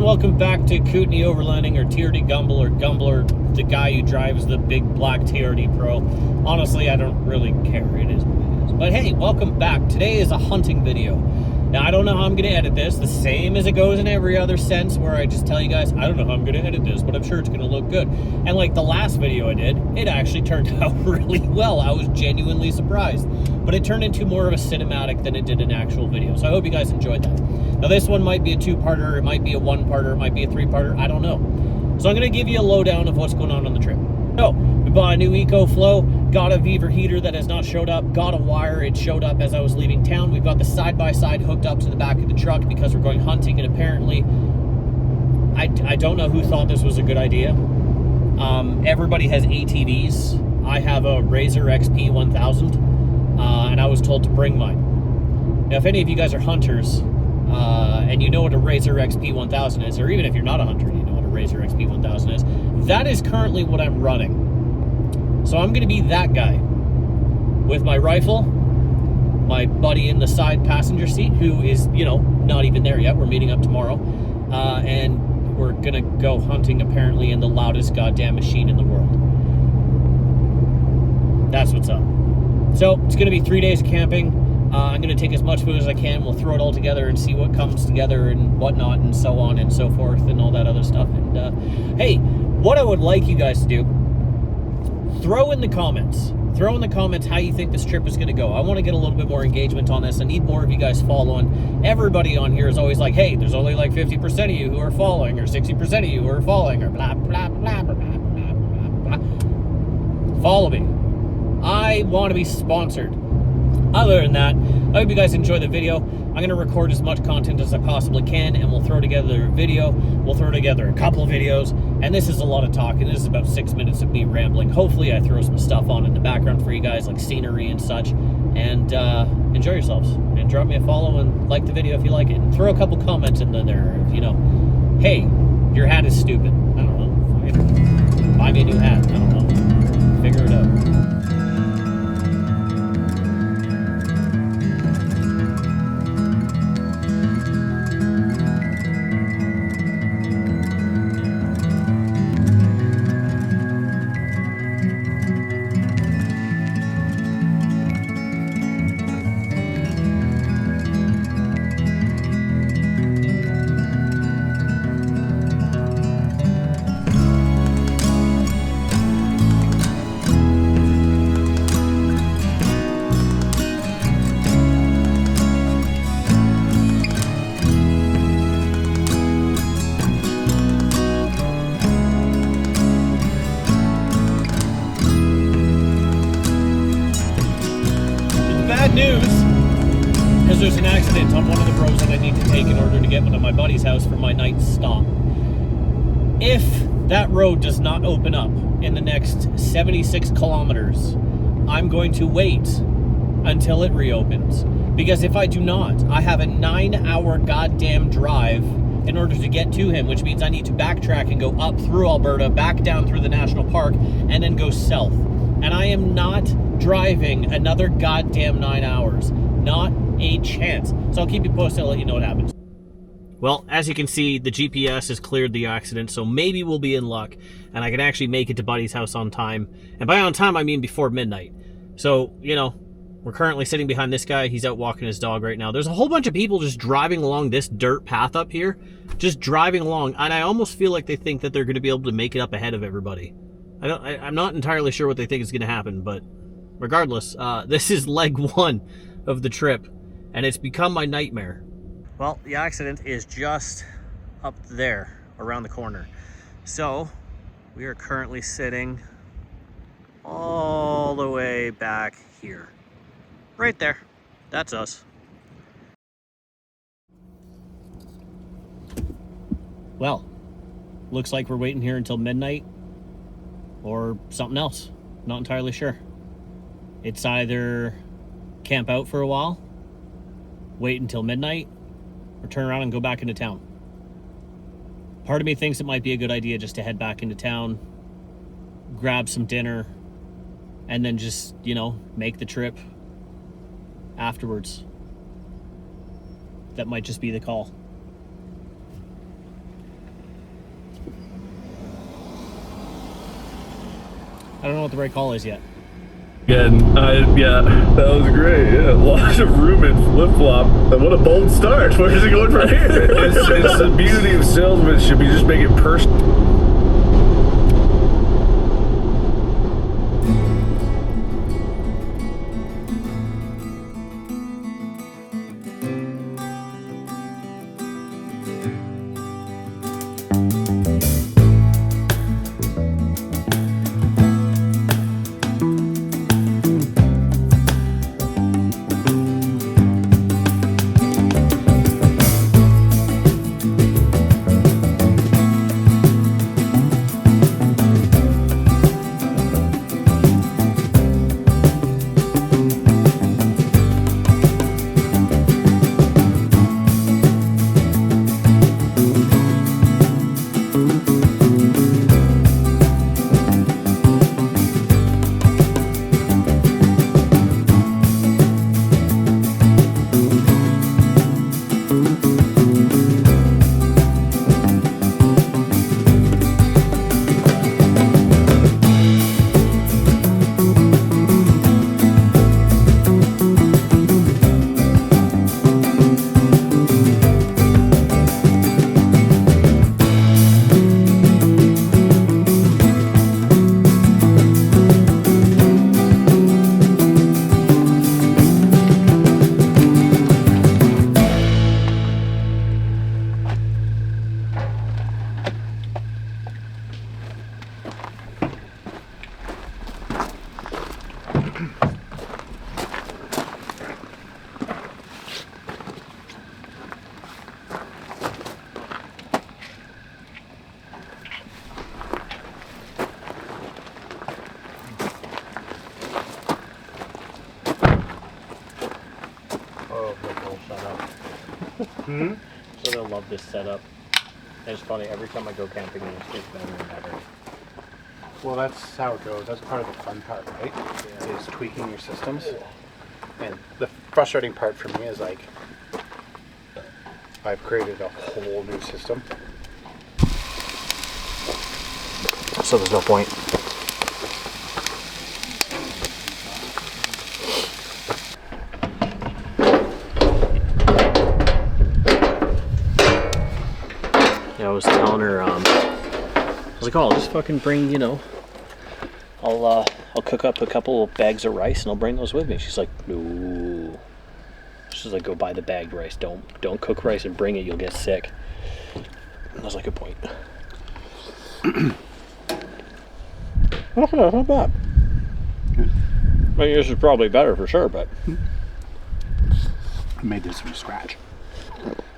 welcome back to Kootenai Overlanding, or TRD Gumble, or Gumbler, the guy who drives the big black TRD Pro. Honestly, I don't really care. It is what it is. But hey, welcome back. Today is a hunting video. Now, I don't know how I'm going to edit this, the same as it goes in every other sense, where I just tell you guys, I don't know how I'm going to edit this, but I'm sure it's going to look good. And like the last video I did, it actually turned out really well. I was genuinely surprised. But it turned into more of a cinematic than it did an actual video. So I hope you guys enjoyed that. Now, this one might be a two-parter, it might be a one-parter, it might be a three-parter, I don't know. So I'm going to give you a lowdown of what's going on the trip. So, we bought a new EcoFlow, got a Beaver heater that has not showed up, got a wire, it showed up as I was leaving town. We've got the side-by-side hooked up to the back of the truck because we're going hunting, and apparently, I don't know who thought this was a good idea. Everybody has ATVs. I have a Razor XP 1000, and I was told to bring mine. Now, if any of you guys are hunters, and you know what a Razor XP 1000 is, or even if you're not a hunter, you know what a Razor XP 1000 is, that is currently what I'm running. So I'm going to be that guy with my rifle, my buddy in the side passenger seat, who is, you know, not even there yet. We're meeting up tomorrow, and we're going to go hunting apparently in the loudest goddamn machine in the world. That's what's up. So it's going to be 3 days of camping. I'm going to take as much food as I can. We'll throw it all together and see what comes together and whatnot and so on and so forth and all that other stuff. And hey, what I would like you guys to do, throw in the comments how you think this trip is going to go. I want to get a little bit more engagement on this. I need more of you guys following. Everybody on here is always like, hey, there's only like 50% of you who are following, or 60% of you who are following, or blah, blah, blah, blah, blah, blah, blah, blah. Follow me. I want to be sponsored. Other than that, I hope you guys enjoy the video. I'm going to record as much content as I possibly can, and we'll throw together a video. We'll throw together a couple of videos, and this is a lot of talking. This is about 6 minutes of me rambling. Hopefully I throw some stuff on in the background for you guys, like scenery and such, and enjoy yourselves. And drop me a follow and like the video if you like it. And throw a couple comments in there if you know, hey, your hat is stupid. I don't know. Buy me a new hat. I don't know. Figure it out. News is there's an accident on one of the roads that I need to take in order to get to my buddy's house for my night stop. If that road does not open up in the next 76 kilometers, I'm going to wait until it reopens. Because if I do not, I have a 9-hour goddamn drive in order to get to him, which means I need to backtrack and go up through Alberta, back down through the national park, and then go south. And I am not driving another goddamn 9 hours. Not a chance. So I'll keep you posted. I'll let you know what happens. Well, as you can see, the GPS has cleared the accident, so maybe we'll be in luck, and I can actually make it to Buddy's house on time. And by on time, I mean before midnight. So, you know, we're currently sitting behind this guy. He's out walking his dog right now. There's a whole bunch of people just driving along this dirt path up here. Just driving along. And I almost feel like they think that they're going to be able to make it up ahead of everybody. I'm not entirely sure what they think is going to happen, but regardless, this is leg one of the trip, and it's become my nightmare. Well, the accident is just up there, around the corner. So, we are currently sitting all the way back here. Right there. That's us. Well, looks like we're waiting here until midnight. Or something else. Not entirely sure. It's either camp out for a while, wait until midnight, or turn around and go back into town. Part of me thinks it might be a good idea just to head back into town, grab some dinner, and then just, you know, make the trip afterwards. That might just be the call. I don't know what the right call is yet. Again, yeah, that was great. Yeah, lots of room in flip-flop. And what a bold start. Where's it going from here? It's the beauty of salesmanship. You just make it personal. So they'll love this setup. And it's funny, every time I go camping, it gets better and better. Well, that's how it goes. That's part of the fun part, right? Yeah. Is tweaking your systems. And the frustrating part for me is like, I've created a whole new system. So there's no point. Yeah, I was telling her, I was like, oh, I'll just fucking bring, you know, I'll cook up a couple of bags of rice and I'll bring those with me. She's like, no. She's like, go buy the bagged rice. Don't cook rice and bring it. You'll get sick. And I was like, good point. Okay, not bad. Good. I mean, yours is probably better for sure, but I made this from scratch.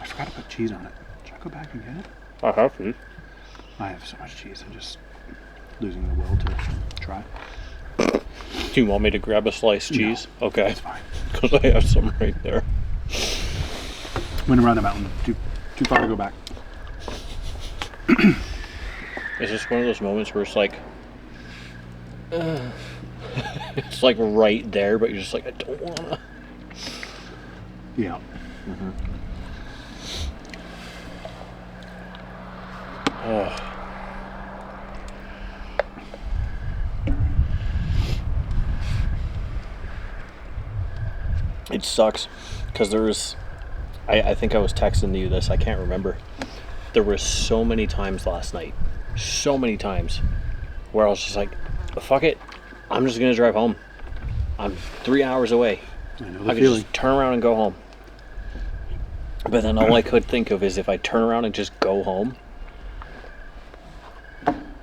I forgot to put cheese on it. Should I go back and get it? I have to. I have so much cheese. I'm just losing the will to try. Do you want me to grab a sliced cheese? No, okay. that's fine. Because I have some right there. Went around the mountain. Too far to go back. It's just one of those moments where it's like, it's like right there, but you're just like, I don't wanna. Yeah. Mm-hmm. Oh. It sucks because there was, I think I was texting you this, I can't remember. There were so many times last night, so many times where I was just like, fuck it, I'm just gonna drive home. I'm 3 hours away. I know the I could feeling. just turn around and go home. But then all I could think of is if I turn around and just go home,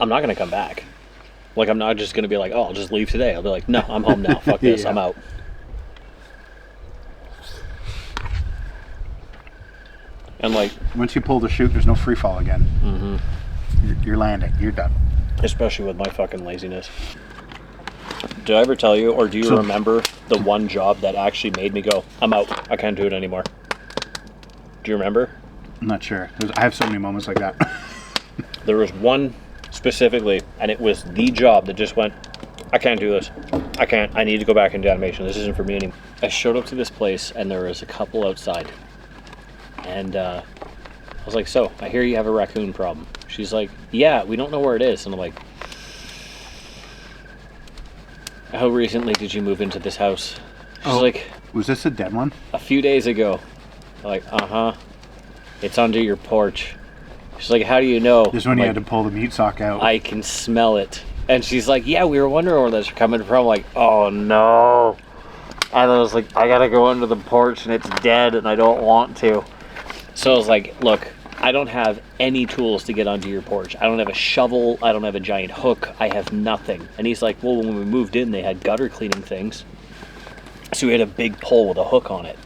I'm not gonna come back. Like, I'm not just gonna be like, oh, I'll just leave today. I'll be like, no, I'm home now. Fuck this, Yeah. I'm out. And like, Once you pull the chute, there's no free fall again. mm-hmm. You're landing. You're done. Especially with my fucking laziness. Did I ever tell you, or do you remember the one job that actually made me go, I'm out, I can't do it anymore? Do you remember? I'm not sure. I have so many moments like that. There was one specifically, and it was the job that just went, I can't do this. I can't. I need to go back into animation. This isn't for me anymore. I showed up to this place, and there was a couple outside. And I was like, so, I hear you have a raccoon problem. She's like, yeah, we don't know where it is. And I'm like, how recently did you move into this house? She's Oh. like, Was this a dead one? a few days ago. I'm like, uh-huh. It's under your porch. She's like, how do you know? This is when I'm you like, had to pull the meat sock out. I can smell it. And she's like, yeah, we were wondering where those are coming from. I'm like, oh no. And I was like, I gotta go under the porch and it's dead and I don't want to. So I was like, look, I don't have any tools to get onto your porch. I don't have a shovel. I don't have a giant hook. I have nothing. And he's like, well, when we moved in, they had gutter cleaning things. So we had a big pole with a hook on it.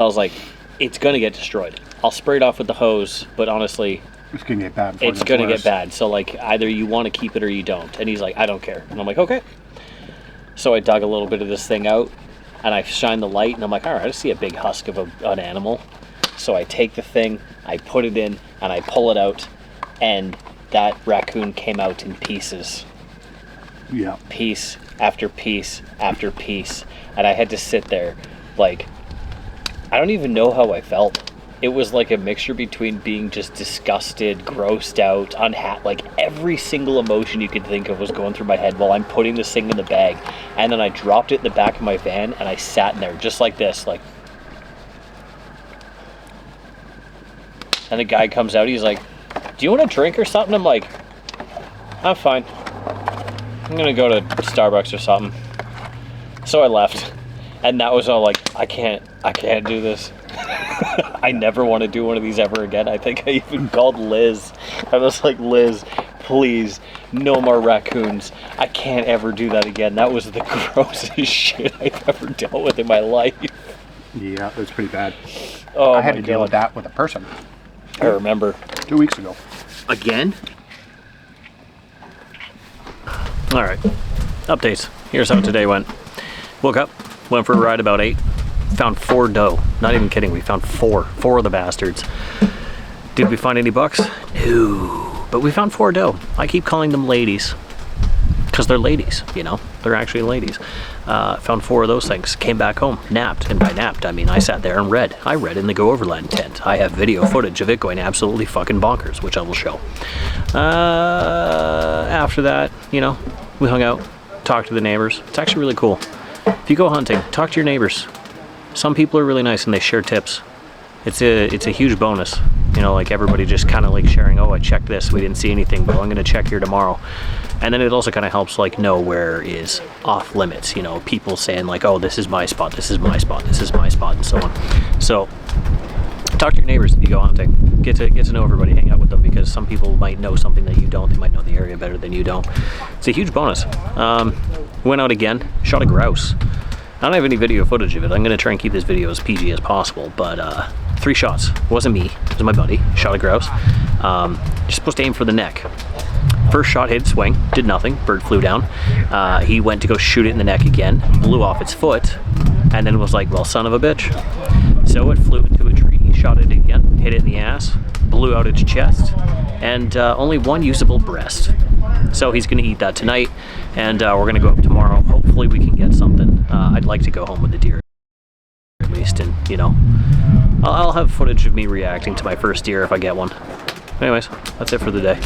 I was like, it's gonna get destroyed. I'll spray it off with the hose, but honestly, It's gonna get bad. it's gonna get bad. So like, either you want to keep it or you don't. And he's like, I don't care. And I'm like, okay. So I dug a little bit of this thing out, and I shine the light, and I'm like, all right, I see a big husk of an animal. So I take the thing, I put it in, and I pull it out, and that raccoon came out in pieces. Yeah. Piece after piece after piece. And I had to sit there, like, I don't even know how I felt. It was like a mixture between being just disgusted, grossed out, like every single emotion you could think of was going through my head while I'm putting this thing in the bag. And then I dropped it in the back of my van, and I sat in there just like this, like. And the guy comes out, he's like, do you want a drink or something? I'm like, I'm fine. I'm gonna go to Starbucks or something. So I left. And that was all like, I can't do this. I never want to do one of these ever again. I think I even called Liz. I was like, Liz, please, no more raccoons. I can't ever do that again. That was the grossest shit I've ever dealt with in my life. Yeah, it was pretty bad. Oh, I had my to deal God. with that with a person I remember. 2 weeks ago. Again? All right. Updates. Here's how today went. Woke up, went for a ride about 8. Found 4 doe. Not even kidding. We found 4 of the bastards. Did we find any bucks? No. But we found 4 doe. I keep calling them ladies. Because they're ladies, you know? They're actually ladies. Found 4 of those things. Came back home. Napped. And by napped, I mean I sat there and read. I read in the Overland tent. I have video footage of it going absolutely fucking bonkers, which I will show. After that, you know, we hung out. Talked to the neighbors. It's actually really cool. If you go hunting, talk to your neighbors. Some people are really nice and they share tips. It's a huge bonus. You know, like everybody just kind of like sharing, oh, I checked this, we didn't see anything, but I'm going to check here tomorrow. And then it also kind of helps like know where is off limits, you know, people saying like, oh, this is my spot, this is my spot, this is my spot, and so on. So talk to your neighbors if you go hunting. Get to know everybody, hang out with them, because some people might know something that you don't. They might know the area better than you don't. It's a huge bonus. Went out again, shot a grouse. I don't have any video footage of it. I'm going to try and keep this video as PG as possible, but 3 shots. It wasn't me, it was my buddy. Shot a grouse. You're supposed to aim for the neck. First shot hit swing, did nothing, bird flew down. He went to go shoot it in the neck again, blew off its foot, and then was like, well, son of a bitch. So it flew into a tree, he shot it again, hit it in the ass, blew out its chest, and only 1 usable breast. So he's gonna eat that tonight, and we're gonna go up tomorrow. Hopefully we can get something. I'd like to go home with the deer at least, and you know, I'll have footage of me reacting to my first deer if I get one. Anyways, that's it for the day.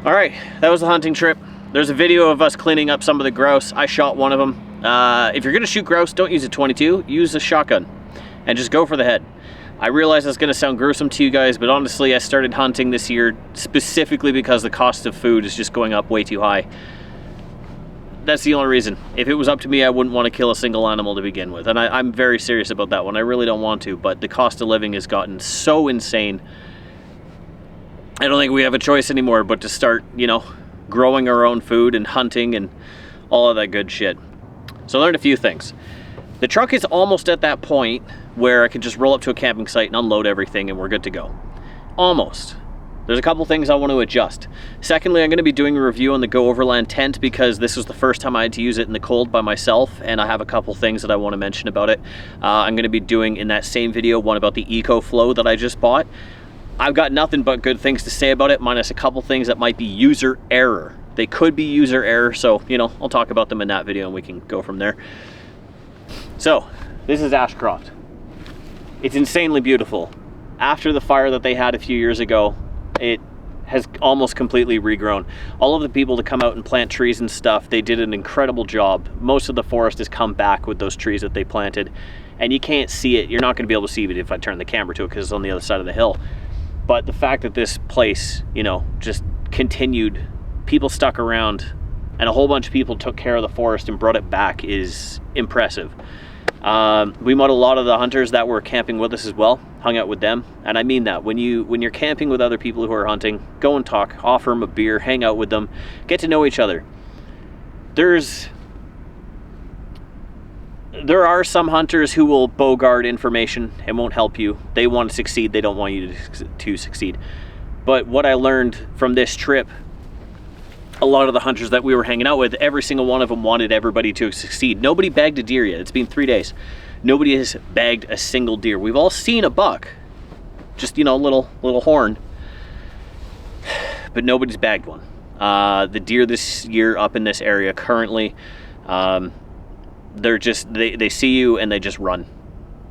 All right, that was the hunting trip. There's a video of us cleaning up some of the grouse. I shot one of them. If you're gonna shoot grouse, don't use a .22, use a shotgun and just go for the head. I realize that's gonna sound gruesome to you guys, but honestly, I started hunting this year specifically because the cost of food is just going up way too high. That's the only reason. If it was up to me, I wouldn't want to kill a single animal to begin with. And I'm very serious about that one. I really don't want to, but the cost of living has gotten so insane. I don't think we have a choice anymore but to start, you know, growing our own food and hunting and all of that good shit. So I learned a few things. The truck is almost at that point where I can just roll up to a camping site and unload everything and we're good to go. Almost. There's a couple things I want to adjust. Secondly, I'm going to be doing a review on the Go Overland tent because this was the first time I had to use it in the cold by myself, and I have a couple things that I want to mention about it. I'm going to be doing in that same video one about the EcoFlow that I just bought. I've got nothing but good things to say about it, minus a couple things that might be user error. They could be user error, so, you know, I'll talk about them in that video and we can go from there. So, this is Ashcroft. It's insanely beautiful. After the fire that they had a few years ago, it has almost completely regrown. All of the people to come out and plant trees and stuff, they did an incredible job. Most of the forest has come back with those trees that they planted, and you can't see it. You're not going to be able to see it if I turn the camera to it because it's on the other side of the hill. But the fact that this place, you know, just continued, people stuck around, and a whole bunch of people took care of the forest and brought it back is impressive. We met a lot of the hunters that were camping with us as well, hung out with them, and I mean that. When you're camping with other people who are hunting, go and talk, offer them a beer, hang out with them, get to know each other. There are some hunters who will bogart information and won't help you. They want to succeed, they don't want you to succeed. But what I learned from this trip, a lot of the hunters that we were hanging out with, every single one of them wanted everybody to succeed. Nobody bagged a deer yet. It's been 3 days. Nobody has bagged a single deer. We've all seen a buck, just, you know, little horn, but nobody's bagged one. The deer this year up in this area currently, they're just, they see you and they just run.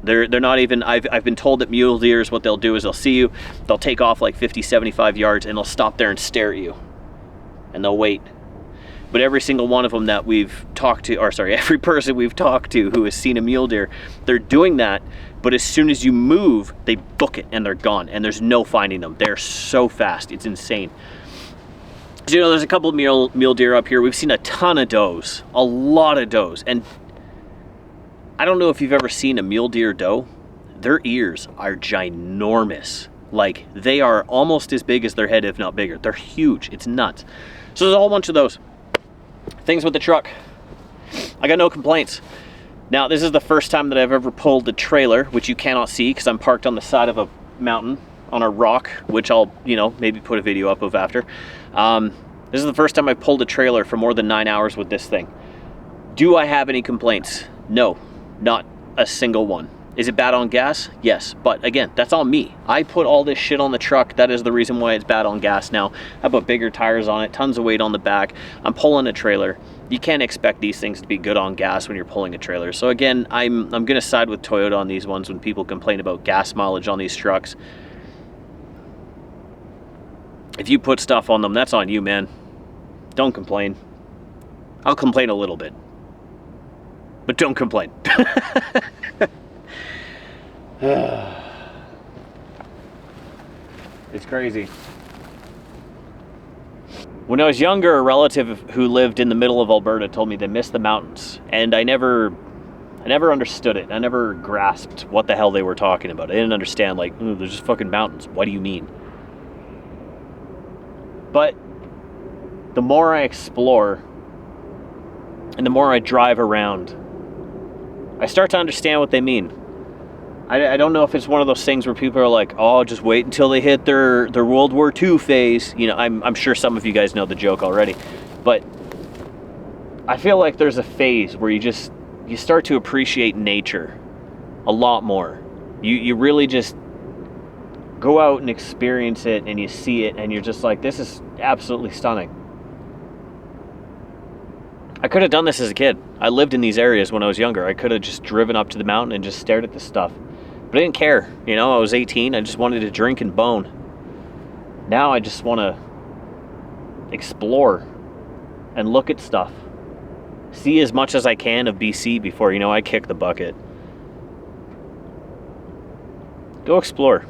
They're not even, I've been told that mule deers, what they'll do is they'll see you, they'll take off like 50, 75 yards and they'll stop there and stare at you. And they'll wait. But every single one of them that we've talked to, or sorry, every person we've talked to who has seen a mule deer, they're doing that, but as soon as you move, they book it and they're gone, and there's no finding them. They're so fast, it's insane. So, you know, there's a couple of mule deer up here. We've seen a ton of does, a lot of does, and I don't know if you've ever seen a mule deer doe. Their ears are ginormous. Like, they are almost as big as their head, if not bigger. They're huge, it's nuts. So there's a whole bunch of those. Things with the truck, I got no complaints. Now, this is the first time that I've ever pulled the trailer, which you cannot see because I'm parked on the side of a mountain on a rock, which I'll, you know, maybe put a video up of after. This is the first time I've pulled a trailer for more than 9 hours with this thing. Do I have any complaints? No, not a single one. Is it bad on gas? Yes, but again, that's on me. I put all this shit on the truck. That is the reason why it's bad on gas now. I put bigger tires on it, tons of weight on the back. I'm pulling a trailer. You can't expect these things to be good on gas when you're pulling a trailer. So again, I'm gonna side with Toyota on these ones when people complain about gas mileage on these trucks. If you put stuff on them, that's on you, man. Don't complain. I'll complain a little bit, but don't complain. It's crazy. When I was younger, a relative who lived in the middle of Alberta told me they missed the mountains, and I never understood it. I never grasped what the hell they were talking about. I didn't understand, like, there's just fucking mountains. What do you mean? But the more I explore and the more I drive around, I start to understand what they mean. I don't know if it's one of those things where people are like, oh, just wait until they hit their World War II phase. You know, I'm sure some of you guys know the joke already. But I feel like there's a phase where you start to appreciate nature a lot more. You really just go out and experience it and you see it and you're just like, this is absolutely stunning. I could have done this as a kid. I lived in these areas when I was younger. I could have just driven up to the mountain and just stared at this stuff. But I didn't care. You know, I was 18. I just wanted to drink and bone. Now I just want to explore and look at stuff. See as much as I can of BC before, you know, I kick the bucket. Go explore.